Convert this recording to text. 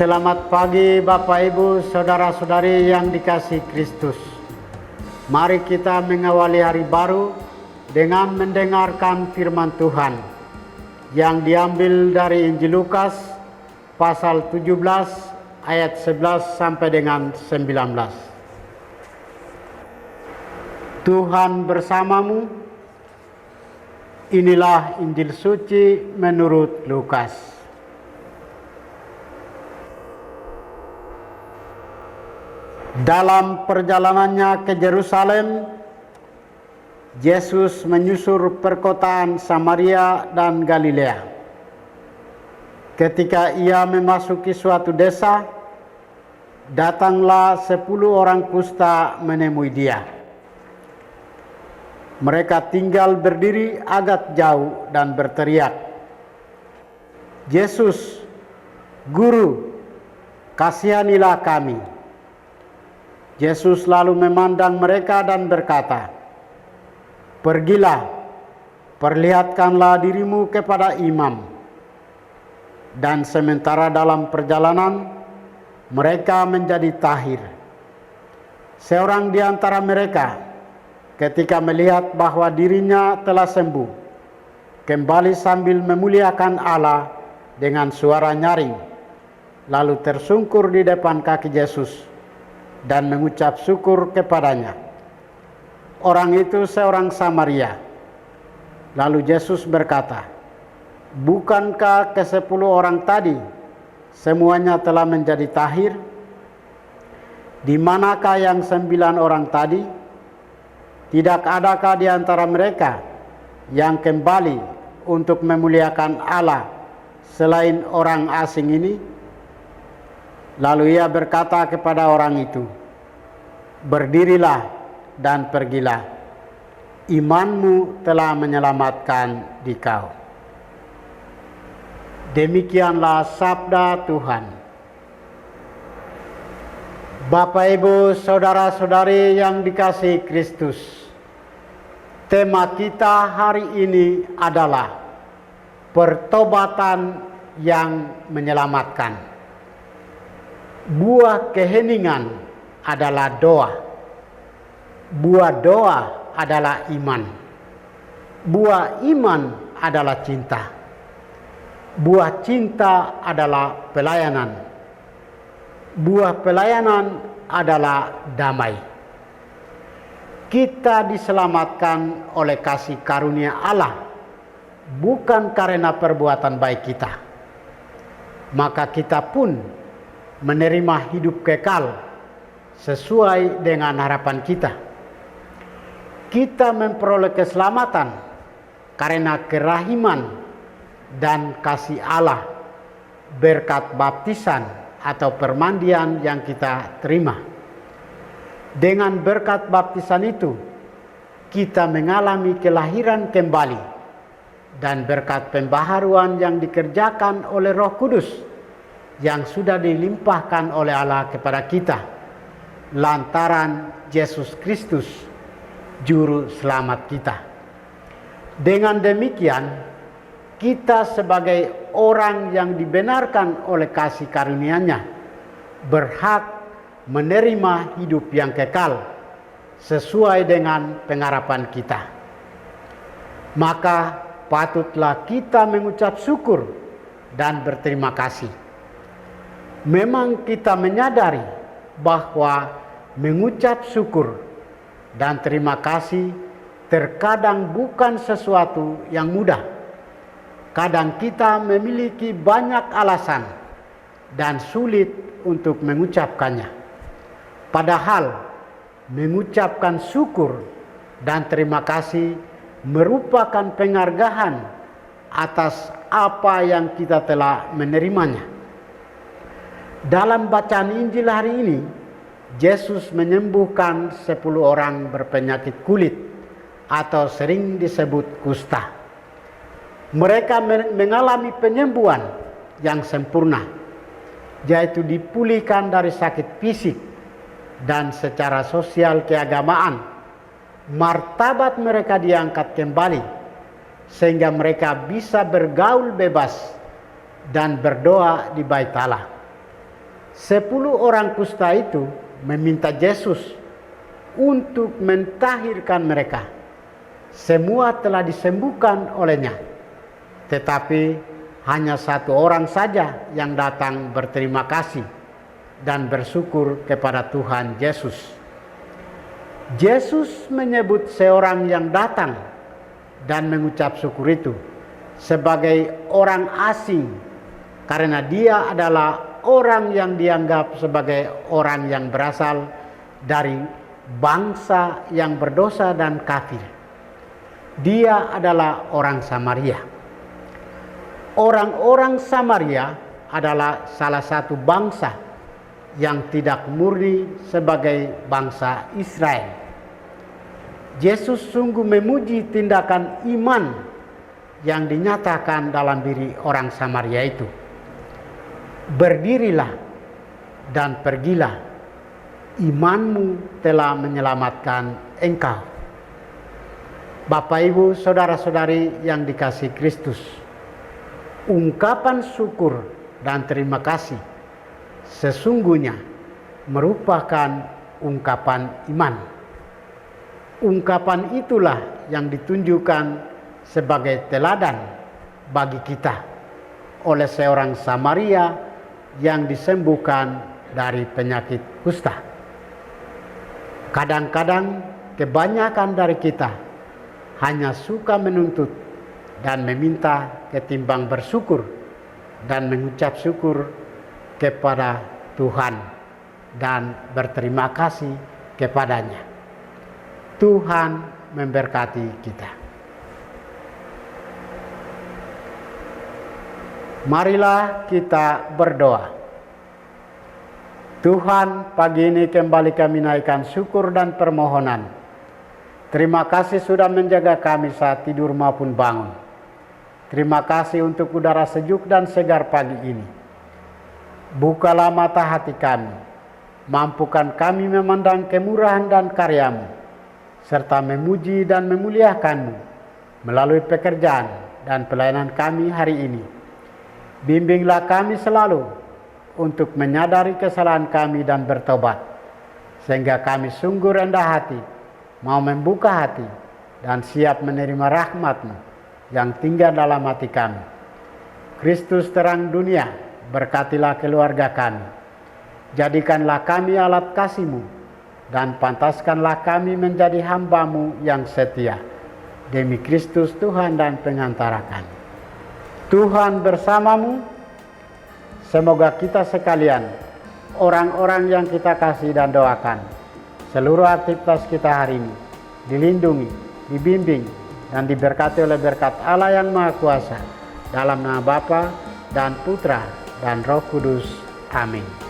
Selamat pagi Bapak Ibu, Saudara-saudari yang dikasihi Kristus. Mari kita mengawali hari baru dengan mendengarkan firman Tuhan yang diambil dari Injil Lukas pasal 17 ayat 11 sampai dengan 19. Tuhan bersamamu. Inilah Injil suci menurut Lukas. Dalam perjalanannya ke Yerusalem, Yesus menyusur perkotaan Samaria dan Galilea. Ketika ia memasuki suatu desa, datanglah 10 orang kusta menemui dia. Mereka tinggal berdiri agak jauh dan berteriak, "Yesus, Guru, kasihanilah kami." Yesus lalu memandang mereka dan berkata, "Pergilah, perlihatkanlah dirimu kepada imam." Dan sementara dalam perjalanan, mereka menjadi tahir. Seorang di antara mereka, ketika melihat bahwa dirinya telah sembuh, kembali sambil memuliakan Allah dengan suara nyaring, lalu tersungkur di depan kaki Yesus dan mengucap syukur kepadanya. Orang itu seorang Samaria. Lalu Yesus berkata, "Bukankah ke-10 orang tadi semuanya telah menjadi tahir? Di manakah yang 9 orang tadi? Tidak adakah di antara mereka yang kembali untuk memuliakan Allah selain orang asing ini?" Lalu ia berkata kepada orang itu, "Berdirilah dan pergilah. Imanmu telah menyelamatkan dikau." Demikianlah sabda Tuhan. Bapak Ibu, saudara-saudari yang dikasihi Kristus, tema kita hari ini adalah pertobatan yang menyelamatkan. Buah keheningan adalah doa. Buah doa adalah iman. Buah iman adalah cinta. Buah cinta adalah pelayanan. Buah pelayanan adalah damai. Kita diselamatkan oleh kasih karunia Allah, bukan karena perbuatan baik kita. Maka kita pun menerima hidup kekal sesuai dengan harapan kita. Kita memperoleh keselamatan karena kerahiman dan kasih Allah berkat baptisan atau permandian yang kita terima. Dengan berkat baptisan itu, kita mengalami kelahiran kembali dan berkat pembaharuan yang dikerjakan oleh Roh Kudus yang sudah dilimpahkan oleh Allah kepada kita lantaran Yesus Kristus, Juru Selamat kita. Dengan demikian, kita sebagai orang yang dibenarkan oleh kasih karunia-Nya berhak menerima hidup yang kekal sesuai dengan pengharapan kita. Maka patutlah kita mengucap syukur dan berterima kasih. Memang kita menyadari bahwa mengucap syukur dan terima kasih terkadang bukan sesuatu yang mudah. Kadang kita memiliki banyak alasan dan sulit untuk mengucapkannya. Padahal mengucapkan syukur dan terima kasih merupakan penghargaan atas apa yang kita telah menerimanya. Dalam bacaan Injil hari ini, Yesus menyembuhkan 10 orang berpenyakit kulit atau sering disebut kusta. Mereka mengalami penyembuhan yang sempurna, yaitu dipulihkan dari sakit fisik dan secara sosial keagamaan. Martabat mereka diangkat kembali sehingga mereka bisa bergaul bebas dan berdoa di Bait Allah. 10 orang kusta itu meminta Yesus untuk mentahirkan mereka. Semua telah disembuhkan olehnya, tetapi hanya 1 orang saja yang datang berterima kasih dan bersyukur kepada Tuhan Yesus. Yesus menyebut seorang yang datang dan mengucap syukur itu sebagai orang asing, karena dia adalah orang yang dianggap sebagai orang yang berasal dari bangsa yang berdosa dan kafir. Dia adalah orang Samaria. Orang-orang Samaria adalah salah satu bangsa yang tidak murni sebagai bangsa Israel. Yesus sungguh memuji tindakan iman yang dinyatakan dalam diri orang Samaria itu. Berdirilah dan pergilah, imanmu telah menyelamatkan engkau. Bapak, Ibu, saudara-saudari yang dikasihi Kristus, ungkapan syukur dan terima kasih sesungguhnya merupakan ungkapan iman. Ungkapan itulah yang ditunjukkan sebagai teladan bagi kita oleh seorang Samaria yang disembuhkan dari penyakit kusta. Kadang-kadang kebanyakan dari kita hanya suka menuntut dan meminta ketimbang bersyukur dan mengucap syukur kepada Tuhan dan berterima kasih kepadanya. Tuhan memberkati kita. Marilah kita berdoa. Tuhan, pagi ini kembali kami naikkan syukur dan permohonan. Terima kasih sudah menjaga kami saat tidur maupun bangun. Terima kasih untuk udara sejuk dan segar pagi ini. Bukalah mata hati kami, mampukan kami memandang kemurahan dan karya-Mu, serta memuji dan memuliakan-Mu melalui pekerjaan dan pelayanan kami hari ini. Bimbinglah kami selalu untuk menyadari kesalahan kami dan bertobat, sehingga kami sungguh rendah hati, mau membuka hati dan siap menerima rahmat-Mu yang tinggal dalam hati kami. Kristus terang dunia, berkatilah keluarga kami. Jadikanlah kami alat kasih-Mu dan pantaskanlah kami menjadi hamba-Mu yang setia. Demi Kristus Tuhan dan pengantara kami. Tuhan bersamamu. Semoga kita sekalian, orang-orang yang kita kasih dan doakan, seluruh aktivitas kita hari ini dilindungi, dibimbing, dan diberkati oleh berkat Allah yang Maha Kuasa, dalam nama Bapa dan Putra dan Roh Kudus. Amin.